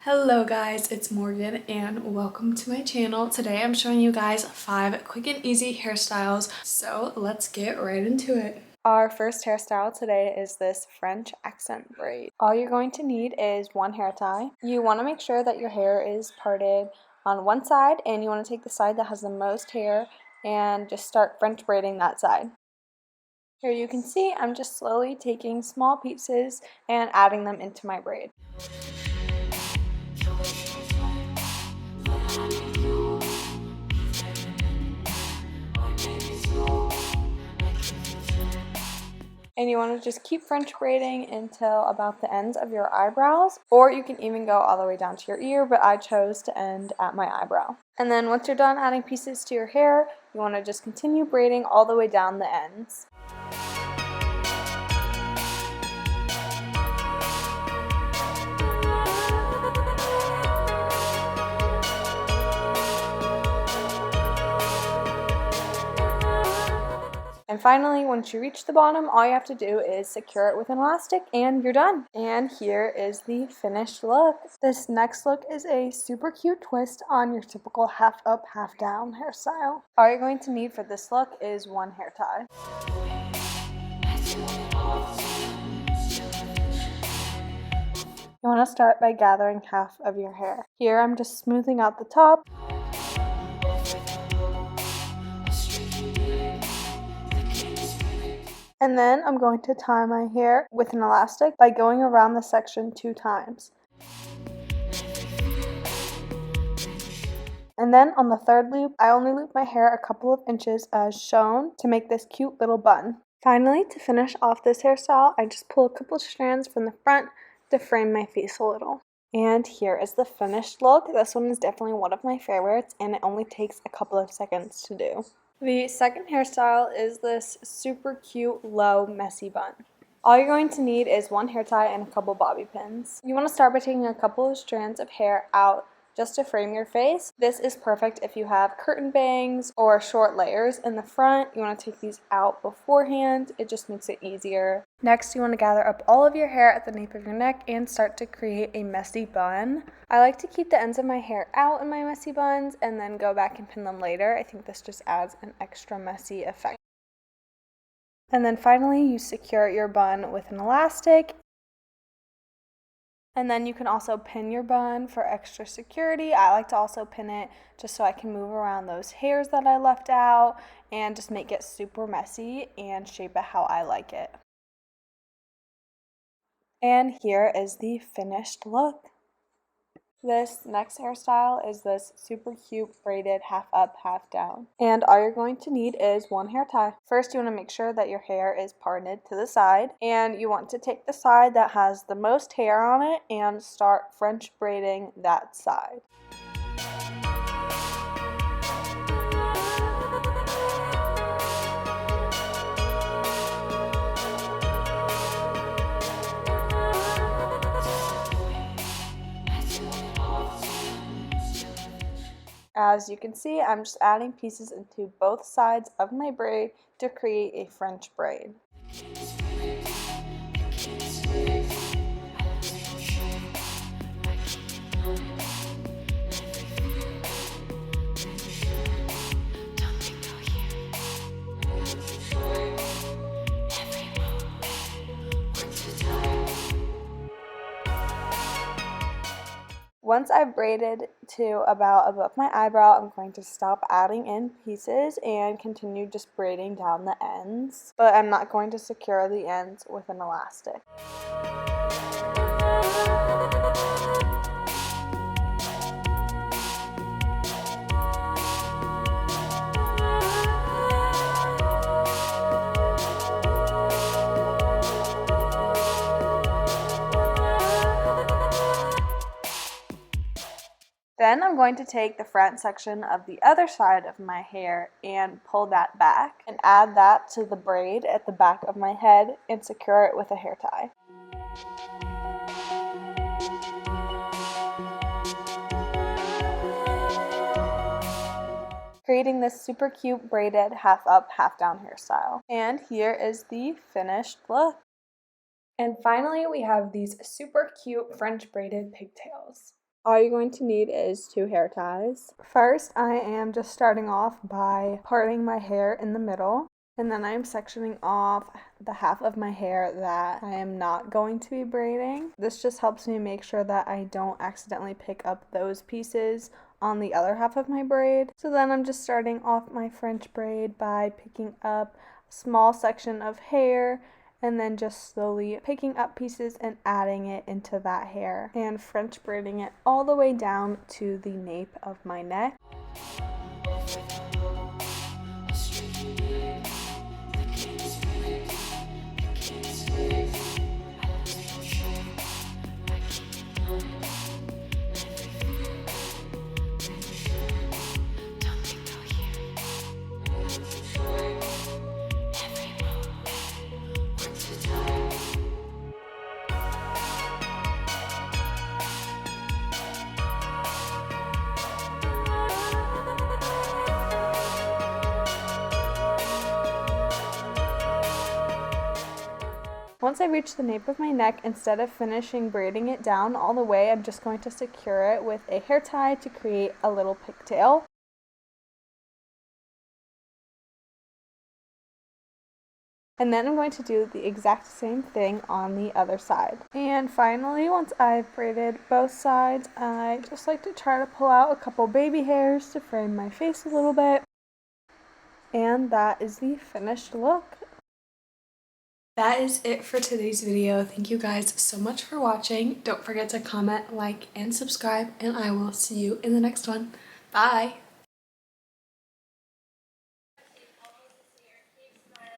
Hello guys, it's Morgan and welcome to my channel. Today I'm showing you guys 5 quick and easy hairstyles, so let's get right into it. Our first hairstyle today is this French accent braid. All you're going to need is one hair tie. You want to make sure that your hair is parted on one side and you want to take the side that has the most hair and just start French braiding that side. Here you can see I'm just slowly taking small pieces and adding them into my braid. And you want to just keep French braiding until about the ends of your eyebrows, or you can even go all the way down to your ear, but I chose to end at my eyebrow. And then once you're done adding pieces to your hair, you want to just continue braiding all the way down the ends. And finally, once you reach the bottom, all you have to do is secure it with an elastic and you're done. And here is the finished look. This next look is a super cute twist on your typical half up, half down hairstyle. All you're going to need for this look is one hair tie. You want to start by gathering half of your hair. Here I'm just smoothing out the top. And then I'm going to tie my hair with an elastic by going around the section 2 times. And then on the third loop, I only loop my hair a couple of inches as shown to make this cute little bun. Finally, to finish off this hairstyle, I just pull a couple strands from the front to frame my face a little. And here is the finished look. This one is definitely one of my favorites and it only takes a couple of seconds to do. The second hairstyle is this super cute low messy bun. All you're going to need is one hair tie and a couple bobby pins. You want to start by taking a couple of strands of hair out just to frame your face. This is perfect if you have curtain bangs or short layers in the front. You want to take these out beforehand. It just makes it easier. Next, you want to gather up all of your hair at the nape of your neck and start to create a messy bun. I like to keep the ends of my hair out in my messy buns and then go back and pin them later. I think this just adds an extra messy effect. And then finally, you secure your bun with an elastic. And then you can also pin your bun for extra security. I like to also pin it just so I can move around those hairs that I left out and just make it super messy and shape it how I like it. And here is the finished look. This next hairstyle is this super cute braided half up, half down. And all you're going to need is one hair tie. First, you want to make sure that your hair is parted to the side. And you want to take the side that has the most hair on it and start French braiding that side. As you can see, I'm just adding pieces into both sides of my braid to create a French braid. Once I've braided to about above my eyebrow, I'm going to stop adding in pieces and continue just braiding down the ends, but I'm not going to secure the ends with an elastic. Then I'm going to take the front section of the other side of my hair and pull that back and add that to the braid at the back of my head and secure it with a hair tie. Creating this super cute braided half up, half down hairstyle. And here is the finished look. And finally, we have these super cute French braided pigtails. All you're going to need is 2 hair ties. First, I am just starting off by parting my hair in the middle, and then I am sectioning off the half of my hair that I am not going to be braiding. This just helps me make sure that I don't accidentally pick up those pieces on the other half of my braid. So then I'm just starting off my French braid by picking up a small section of hair and then just slowly picking up pieces and adding it into that hair and French braiding it all the way down to the nape of my neck. Once I reach the nape of my neck, instead of finishing braiding it down all the way, I'm just going to secure it with a hair tie to create a little pigtail. And then I'm going to do the exact same thing on the other side. And finally, once I've braided both sides, I just like to try to pull out a couple baby hairs to frame my face a little bit. And that is the finished look. That is it for today's video. Thank you guys so much for watching. Don't forget to comment, like, and subscribe, and I will see you in the next one. Bye!